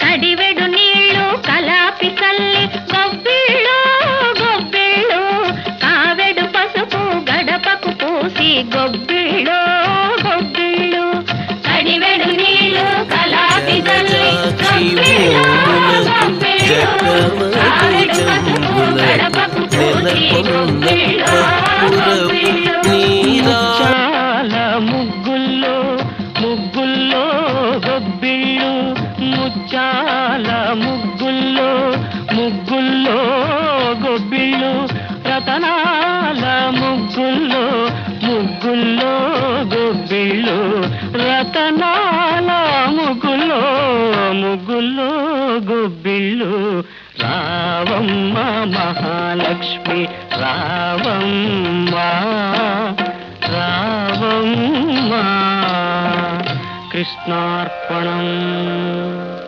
కడివెడు నీళ్ళు కలాపి చల్లి గొబ్బిళ్ళు గొబ్బిళ్ళు కావెడు పసుపు గడపకు పూసి గొబ్బిళ్ళు గొబ్బిళ్ళు కడివెడు నీళ్ళు కలాపి చల్లి గొబ్బిళ్ళు గొబ్బిళ్ళు కావెడు పసుపు గడపకు పూసి గొబ్బిళ్ళు ముగ్గుల్లో ముగ్గుల్లో గొబ్బిళ్ళు ముచ్చాల ముగ్గుల్లో ముగ్గుల్లో గొబ్బిళ్ళు రతనాల ముగ్గుల్లో ముగ్గుల్లో గొబ్బిళ్ళు రతనాల ముగ్గుల్లో ముగ్గుల్లో గొబ్బిళ్ళు రావమ్మ మహాలక్ష్మి రావమ్మ రావమ్మ కృష్ణార్పణం.